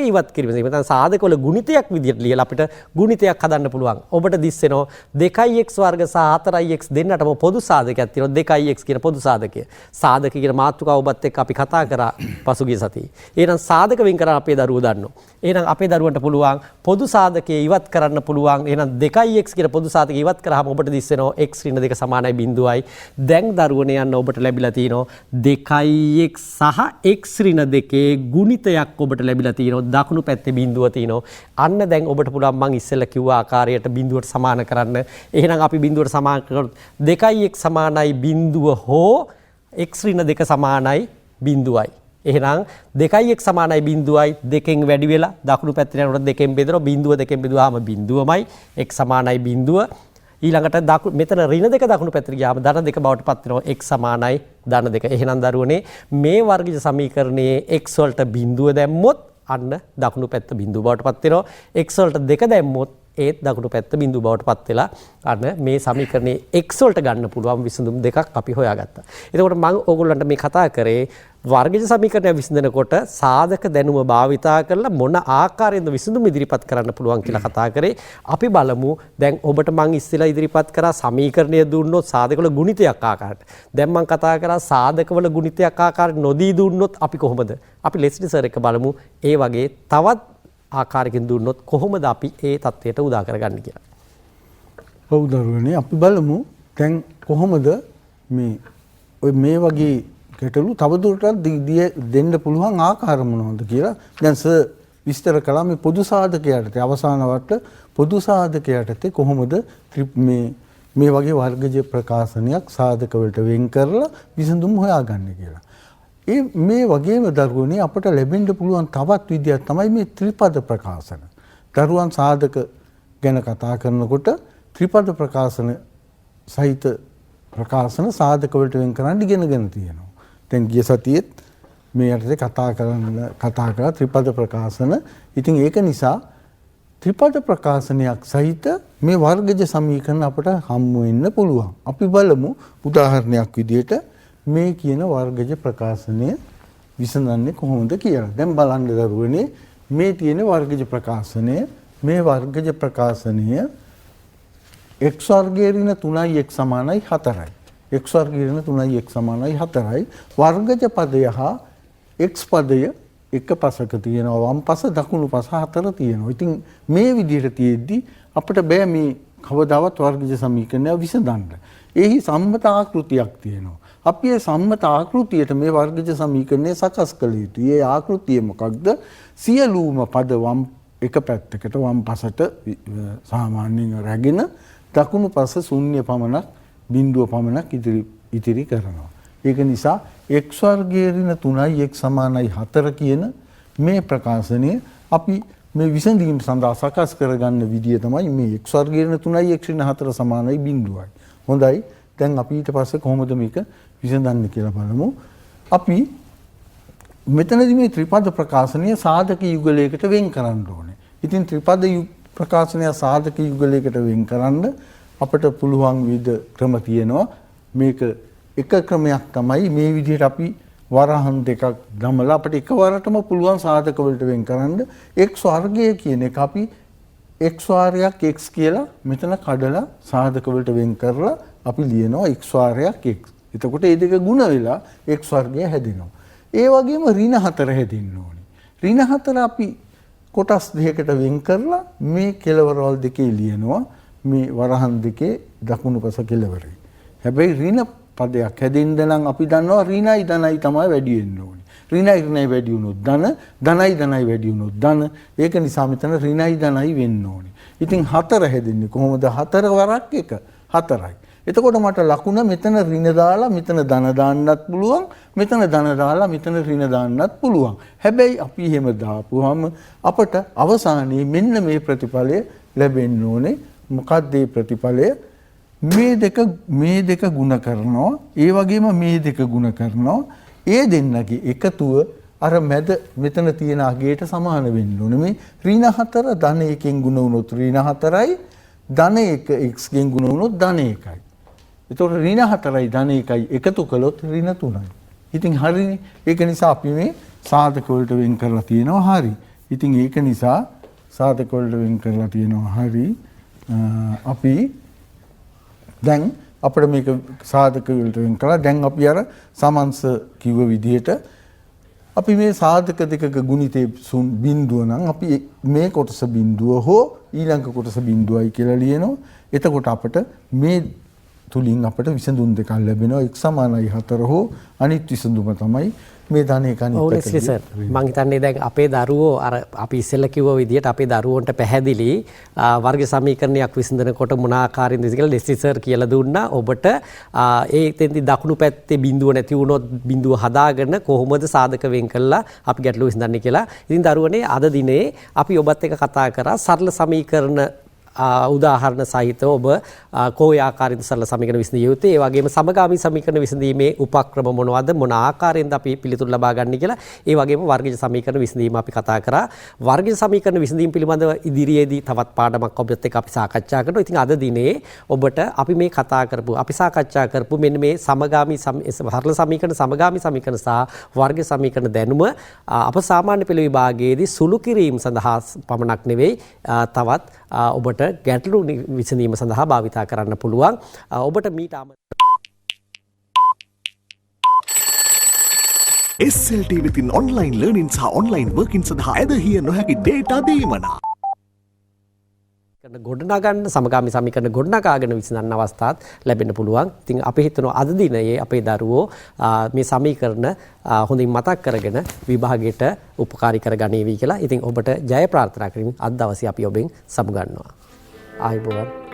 ඉවත් කිරීම. එහෙම නැත්නම් සාධක වල ගුණිතයක් විදිහට ලියලා අපිට ගුණිතයක් හදන්න පුළුවන්. ඔබට දිස්සෙනවා 2x වර්ග සහ 4x දෙන්නටම පොදු සාධකයක් තියෙනවා. 2x කියන පොදු සාධකය. සාධක කියන මාතෘකාව ඔබත් එක්ක අපි කතා කරා පසුගිය සතියේ. එහෙනම් සාධක වෙන් කරලා අපේ දරුවෝ දන්නවා. එහෙනම් අපේ දරුවන්ට පුළුවන් පොදු සාධකයේ ඉවත් කරන්න පුළුවන්. එහෙනම් 2x කියන පොදු සාධකය ඉවත් කරාම ඔබට දිස්සෙනවා x ඍණ 2 සමානයි බිඳුවයි. දැන් දරුවනේ යන්න ඔබට ලැබිලා තියෙනවා 2x සහ x ඍණ 2 ගුණිතයක් ඔබට ලැබිලා තියෙනවා. දකුණු පැත්තේ බිඳුව තියෙනවා. අන්න දැන් ඔබට පුළුවන් මං ඉස්සෙල්ලා කිව්ව ආකාරයට බිඳුවට සමාන කරන්න. එහෙනම් අපි බිඳුවට සමාන කරොත් 2x සමානයි බිඳුව හෝ x ඍණ 2 සමානයි බිඳුවයි. එහෙනම් 2x සමානයි බිඳුවයි දෙකෙන් වැඩි වෙලා දකුණු පැත්තේ යනකොට දෙකෙන් බෙදෙනවා. බිඳුව දෙකෙන් බෙදුවාම බිඳුවමයි. x සමානයි බිඳුව. ඊළඟට මෙතන ඍණ 2 දකුණු පැත්තට ගියාම ධන 2 බවට පත් වෙනවා. x සමානයි ධන 2. එහෙනම් දරුවනේ මේ වර්ගීය සමීකරණයේ x වලට බිඳුව දැම්මොත් අන්න දකුණු පැත්ත බිඳුව බවට පත් වෙනවා. x වලට 2 දැම්මොත් ඒත් දකුණු පැත්ත බිඳුව බවට පත් වෙලා අන්න මේ සමීකරණයේ x වලට ගන්න පුළුවන් විසඳුම් දෙකක් අපි හොයාගත්තා. එතකොට මම ඕගොල්ලන්ට මේ කතා කරේ වර්ගීය සමීකරණය විසඳනකොට සාධක දැනුම භාවිතා කරලා මොන ආකාරයෙන්ද විසඳුම් ඉදිරිපත් කරන්න පුළුවන් කියලා කතා කරේ. අපි බලමු දැන් ඔබට මම ඉස්සෙල්ලා ඉදිරිපත් කරා සමීකරණය දුන්නොත් සාධකවල ගුණිතයක් ආකාරයට. දැන් මම කතා කරා සාධකවල ගුණිතයක් ආකාරයට නොදී දුන්නොත් අපි කොහොමද? අපි ලෙස්ලි සර් එක බලමු. ඒ වගේ තවත් ආකාරයකින් දුන්නොත් කොහොමද අපි ඒ தത്വයට උදා කරගන්නේ කියලා. ඔව් දරුවනේ අපි බලමු දැන් කොහොමද මේ වගේ ගැටලු තවදුරටත් දෙන්න පුළුවන් ආකාර මොනවද කියලා. දැන් සර් විස්තර කළා මේ පොදු සාධකයට අවසාන වට පොදු සාධකයට කොහොමද මේ වගේ වර්ගජ ප්‍රකාශනයක් සාධක වලට වෙන් කරලා විසඳුම් හොයාගන්නේ කියලා. මේ වගේම දරුවනේ අපට ලැබෙන්න පුළුවන් තවත් විදියක් තමයි මේ ත්‍රිපද ප්‍රකාශන. දරුවන් සාධක ගැන කතා කරනකොට ත්‍රිපද ප්‍රකාශන සහිත ප්‍රකාශන සාධක වලට වෙන් කරන්න ඉගෙනගෙන තියෙනවා. දැන් ගිය සතියේත් මේ යටතේ කතා කරලා ත්‍රිපද ප්‍රකාශන. ඉතින් ඒක නිසා ත්‍රිපද ප්‍රකාශනයක් සහිත මේ වර්ගජ සමීකරණ අපට හම්බ වෙන්න පුළුවන්. අපි බලමු උදාහරණයක් විදිහට මේ කියන වර්ගජ ප්‍රකාශනය විසඳන්නේ කොහොමද කියලා. දැන් බලන්න දරුවනේ මේ තියෙන වර්ගජ ප්‍රකාශනය මේ වර්ගජ ප්‍රකාශනය x වර්ගයේ ඍණ 3x සමානයි 4යි. x වර්ගයේ ඍණ 3x සමානයි 4යි. වර්ගජ පදය හා x පදය එක පසක තියෙනවා. වම් පස දකුණු පස 4 තියෙනවා. ඉතින් මේ විදිහට තියෙද්දි අපිට බෑ මේ කවදාවත් වර්ගජ සමීකරණය විසඳන්න. එහි සම්මත ආකෘතියක් තියෙනවා. අපි මේ සම්මත ආකෘතියට මේ වර්ගජ සමීකරණය සකස් කළ යුතුයි. ඒ ආකෘතිය මොකක්ද? සියලුම පද වම් එක පැත්තකට වම් පසට සාමාන්‍යයෙන් රැගෙන දකුණු පස ශූන්‍ය පමණක් බිඳුව පමණක් ඉතිරි කරනවා. ඒක නිසා x වර්ගයේ ඍණ 3x සමානයි 4 කියන මේ ප්‍රකාශනය අපි මේ විසඳීම් සඳහා සකස් කරගන්න විදිය තමයි මේ x වර්ගයේ ඍණ 3x ඍණ 4 සමානයි බිඳුවයි. හොඳයි. දැන් අපි ඊට පස්සේ කොහොමද මේක විසඳන්නේ කියලා බලමු. අපි මෙතනදී මේ ත්‍රිපද ප්‍රකාශනය සාධක යුගලයකට වෙන් කරන්න ඕනේ. ඉතින් ත්‍රිපද ප්‍රකාශනය සාධක යුගලයකට වෙන් කරන්න අපිට පුළුවන් විවිධ ක්‍රම තියෙනවා. මේක එක ක්‍රමයක් තමයි මේ විදිහට අපි වරහන් දෙකක් ගමලා අපිට එකවරටම පුළුවන් සාධක වලට වෙන් කරන්න x වර්ගය කියන එක අපි x වාරයක් x කියලා මෙතන කඩලා සාධක වලට වෙන් කරලා අපි ලියනවා x වාරයක් x. එතකොට මේ දෙක ගුණ වෙලා x වර්ගය හැදෙනවා. ඒ වගේම ඍණ 4 හැදෙන්න ඕනේ. ඍණ 4 අපි කොටස් දෙකකට වෙන් කරලා මේ කෙලවරවල් දෙකේ ලියනවා මේ වරහන් දෙකේ දකුණු පස කෙලවරේ. හැබැයි ඍණ පදයක් හැදෙන්න නම් අපි දන්නවා ඍණයි ධනයි තමයි වැඩි වෙන්න ඕනේ. ඍණයි ඍණයි වැඩි වුණොත් ධන, ධනයි ධනයි වැඩි වුණොත් ධන. ඒක නිසා මෙතන ඍණයි ධනයි වෙන්න ඕනේ. ඉතින් 4 හැදෙන්නේ කොහොමද? 4 වරක් 1 4යි. එතකොට මට ලකුණ මෙතන ඍණ දාලා මෙතන ධන දාන්නත් පුළුවන්, මෙතන ධන දාලා මෙතන ඍණ දාන්නත් පුළුවන්. හැබැයි අපි එහෙම දාපුවාම අපට අවසානයේ මෙන්න මේ ප්‍රතිඵලය ලැබෙන්න ඕනේ. මොකක්ද මේ ප්‍රතිඵලය? මේ දෙක ගුණ කරනවා, ඒ වගේම මේ දෙක ගුණ කරනවා. ඒ දෙන්නගේ එකතුව අර මැද මෙතන තියෙන අගයට සමාන වෙන්න ඕනේ. මේ ඍණ 4 ධන 1කින් ගුණ වුණොත් ඍණ 4යි, ධන 1 x කින් ගුණ වුණොත් ධන 1යි. එතකොට ඍණ 4යි ධන 1යි එකතු කළොත් ඍණ 3යි. ඉතින් හරිනේ. ඒක නිසා අපි මේ සාධක වලට වෙන් කරලා තියෙනවා හරි. ඉතින් ඒක නිසා සාධක වලට වෙන් කරලා තියෙනවා හරි. අපි දැන් අපිට මේක සාධක වලට වෙන් කළා. දැන් අපි අර සමන්ස කිව්ව විදිහට අපි මේ සාධක දෙකක ගුණිතේ බිඳුව නම් අපි මේ කොටස බිඳුව හෝ ඊළඟ කොටස බිඳුවයි කියලා ලියනවා. එතකොට අපිට මේ තුලින් අපිට විසඳුම් දෙකක් ලැබෙනවා. x සමානයි 4 හෝ අනිත් විසඳුම තමයි මේ ධන එක අනිත් පැත්තට. සර් මම හිතන්නේ දැන් අපේ දරුවෝ අර අපි ඉස්සෙල්ලා කිව්ව විදිහට අපේ දරුවන්ට පැහැදිලි වර්ග සමීකරණයක් විසඳනකොට මොන ආකාරයෙන්ද කියලා ලෙස්ලි සර් කියලා දුන්නා. ඔබට ඒ තෙන්දි දකුණු පැත්තේ බිඳුව නැති වුණොත් බිඳුව හදාගෙන කොහොමද සාධක වෙන් කළා අපි ගැටලුව විසඳන්නේ කියලා. ඉතින් දරුවනේ අද දිනේ අපි ඔබත් එක්ක කතා කරා සරල සමීකරණ උදාහරණ සහිතව ඔබ කොයි ආකාරයෙන්ද සරල සමීකරණ විසඳිය යුත්තේ, ඒ වගේම සමගාමී සමීකරණ විසඳීමේ උපක්‍රම මොනවද, මොන ආකාරයෙන්ද අපි පිළිතුරු ලබා ගන්න කියලා, ඒ වගේම වර්ගජ සමීකරණ විසඳීම අපි කතා කරා. වර්ගජ සමීකරණ විසඳීම පිළිබඳව ඉදිරියේදී තවත් පාඩමක් ඔබත් එක්ක අපි සාකච්ඡා කරනවා. ඉතින් අද දිනේ ඔබට අපි මේ කතා කරපු අපි සාකච්ඡා කරපු මෙන්න මේ සමගාමී සරල සමීකරණ, සමගාමී සමීකරණ සහ වර්ග සමීකරණ දැනුම අප සාමාන්‍ය පෙළ විභාගයේදී සුළු කිරීම සඳහා පමණක් නෙවෙයි තවත් ඔබට ගැටලු විසඳීම සඳහා භාවිතා කරන්න පුළුවන්. ඔබට මීට SLT within online learning සහ online working සඳහා ඇදහිය නොහැකි data දීමනා ගොඩනගන්න සමගාමී සමීකරණ ගොඩනගාගෙන විසඳන්න අවස්ථාත් ලැබෙන්න පුළුවන්. ඉතින් අපි හිතනවා අද දිනයේ අපේ දරුවෝ මේ සමීකරණ හොඳින් මතක් කරගෙන විභාගයට උපකාරී කරගනීවි කියලා. ඉතින් ඔබට ජය ප්‍රාර්ථනා කරමින් අද දවසේ අපි ඔබෙන් සමුගන්නවා. ආයුබෝවන්.